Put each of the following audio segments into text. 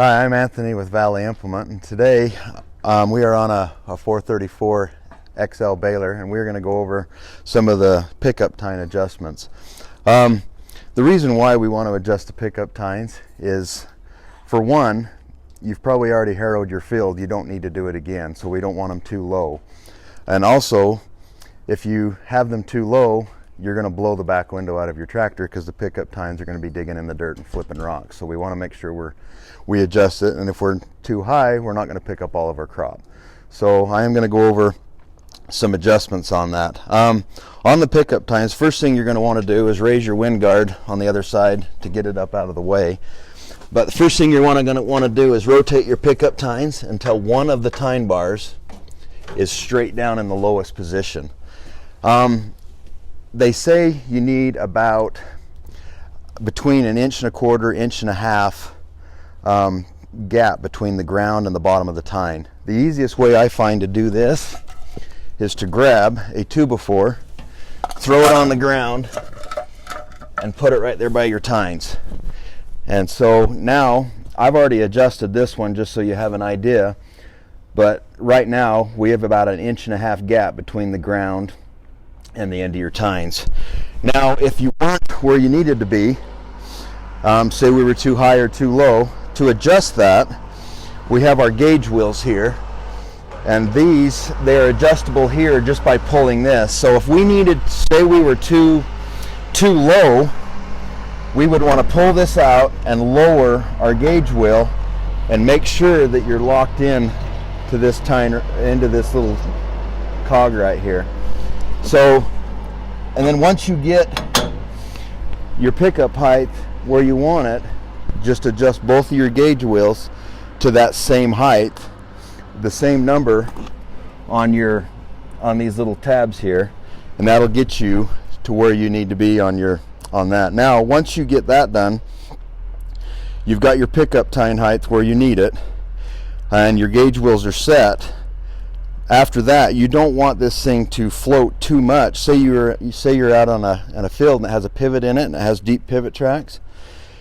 Hi, I'm Anthony with Valley Implement, and today we are on a 434 XL baler, and we're going to go over some of the pickup tine adjustments. The reason why we want to adjust the pickup tines is, for one, you've probably already harrowed your field. You don't need to do it again, so we don't want them too low. And also, if you have them too low, you're going to blow the back window out of your tractor because the pickup tines are going to be digging in the dirt and flipping rocks. So we want to make sure we adjust it, and if we're too high, we're not going to pick up all of our crop. So I am going to go over some adjustments on that. On the pickup tines, first thing you're going to want to do is raise your wind guard on the other side to get it up out of the way. But the first thing you're going to want to do is rotate your pickup tines until one of the tine bars is straight down in the lowest position. They say you need about between 1.25 inches, 1.5 inches gap between the ground and the bottom of the tine. The easiest way I find to do this is to grab a 2x4, throw it on the ground, and put it right there by your tines. And so now I've already adjusted this one just so you have an idea, but right now we have about 1.5 inch gap between the ground and the end of your tines. Now if you weren't where you needed to be, say we were too high or too low, to adjust that we have our gauge wheels here, and they're adjustable here just by pulling this. So if we needed, say we were too low, we would want to pull this out and lower our gauge wheel and make sure that you're locked in to this tine, into this little cog right here. So, and then once you get your pickup height where you want it, just adjust both of your gauge wheels to that same height, the same number on these little tabs here, and that'll get you to where you need to be on that. Now, once you get that done, you've got your pickup tine height where you need it, and your gauge wheels are set. After that, you don't want this thing to float too much. Say you're out on a field and it has a pivot in it and it has deep pivot tracks.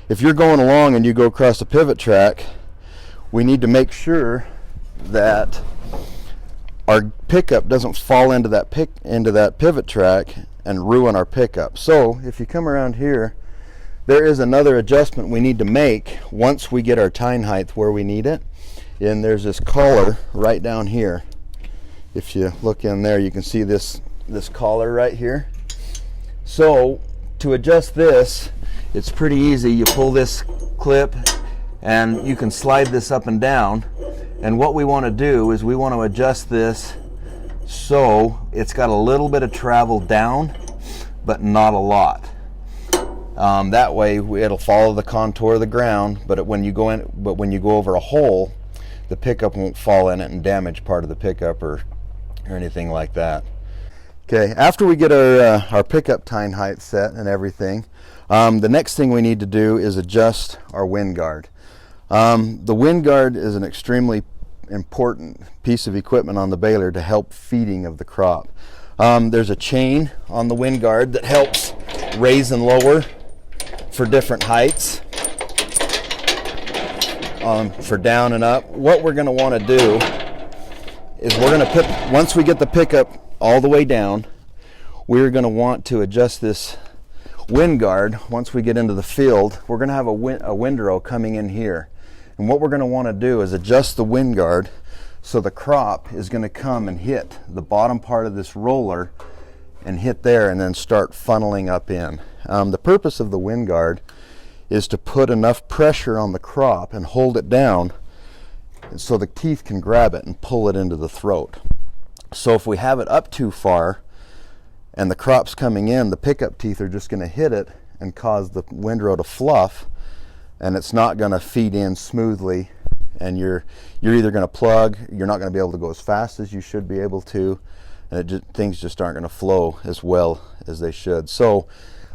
If you're going along and you go across a pivot track, we need to make sure that our pickup doesn't fall into that pivot track and ruin our pickup. So if you come around here, there is another adjustment we need to make once we get our tine height where we need it. And there's this collar right down here. If you look in there, you can see this collar right here. So to adjust this, it's pretty easy. You pull this clip and you can slide this up and down. And what we want to do is we want to adjust this so it's got a little bit of travel down, but not a lot. That way it'll follow the contour of the ground, but when you go over a hole, the pickup won't fall in it and damage part of the pickup or anything like that. Okay, after we get our pickup tine height set and everything, the next thing we need to do is adjust our wind guard. The wind guard is an extremely important piece of equipment on the baler to help feeding of the crop. There's a chain on the wind guard that helps raise and lower for different heights, for down and up. What we're going to want to do is once we get the pickup all the way down, we're going to want to adjust this wind guard. Once we get into the field, we're going to have a windrow coming in here, and what we're going to want to do is adjust the wind guard so the crop is going to come and hit the bottom part of this roller and hit there and then start funneling up in. The purpose of the wind guard is to put enough pressure on the crop and hold it down so the teeth can grab it and pull it into the throat. So if we have it up too far and the crop's coming in, the pickup teeth are just going to hit it and cause the windrow to fluff, and it's not going to feed in smoothly, and you're either going to plug, you're not going to be able to go as fast as you should be able to, and things just aren't going to flow as well as they should. So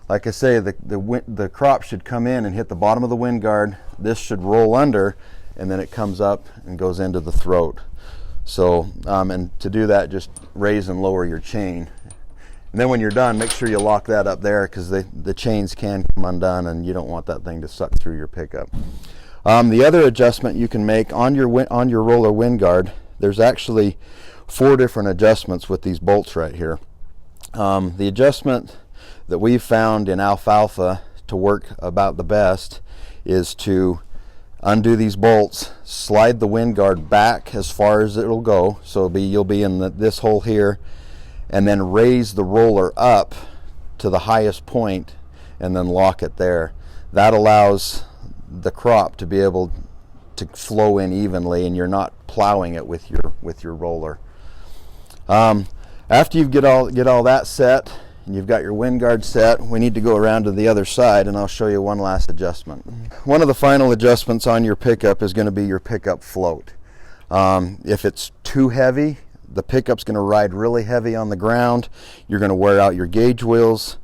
like I say, the crop should come in and hit the bottom of the wind guard. This should roll under, and then it comes up and goes into the throat. So and to do that, just raise and lower your chain, and then when you're done, make sure you lock that up there, because the chains can come undone and you don't want that thing to suck through your pickup. The other adjustment you can make on your roller wind guard, there's actually 4 different adjustments with these bolts right here. The adjustment that we've found in alfalfa to work about the best is to undo these bolts, slide the wind guard back as far as it'll go, so you'll be in this hole here, and then raise the roller up to the highest point and then lock it there. That allows the crop to be able to flow in evenly, and you're not plowing it with your roller. After you get all that set and you've got your wind guard set, we need to go around to the other side, and I'll show you one last adjustment. One of the final adjustments on your pickup is going to be your pickup float. If it's too heavy, the pickup's going to ride really heavy on the ground. You're going to wear out your gauge wheels.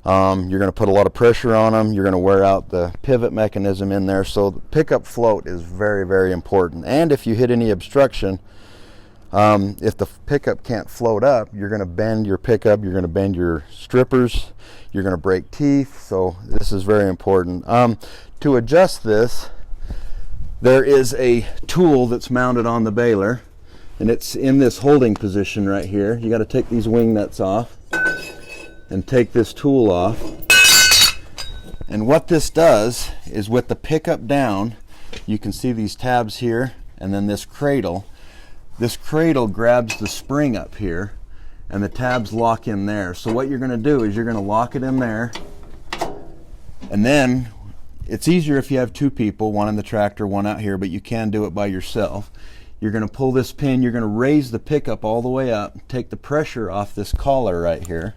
You're going to put a lot of pressure on them. You're going to wear out the pivot mechanism in there. So the pickup float is very, very important. And if you hit any obstruction, if the pickup can't float up, you're going to bend your pickup, you're going to bend your strippers, you're going to break teeth. So this is very important. To adjust this, there is a tool that's mounted on the baler, and it's in this holding position right here. You got to take these wing nuts off and take this tool off. And what this does is, with the pickup down, you can see these tabs here, and then this cradle. This cradle grabs the spring up here, and the tabs lock in there. So what you're going to do is you're going to lock it in there, and then it's easier if you have 2 people, one in the tractor, one out here, but you can do it by yourself. You're going to pull this pin, you're going to raise the pickup all the way up, take the pressure off this collar right here,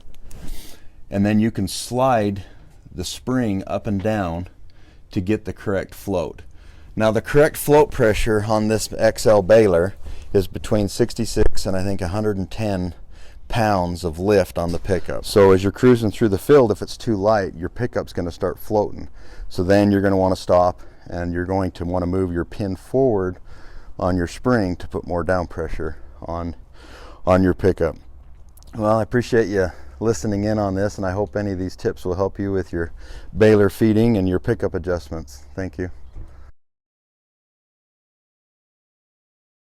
and then you can slide the spring up and down to get the correct float. Now, the correct float pressure on this XL baler is between 66 and I think 110 pounds of lift on the pickup. So as you're cruising through the field, if it's too light, your pickup's going to start floating. So then you're going to want to stop, and you're going to want to move your pin forward on your spring to put more down pressure on your pickup. Well, I appreciate you listening in on this, and I hope any of these tips will help you with your baler feeding and your pickup adjustments. Thank you.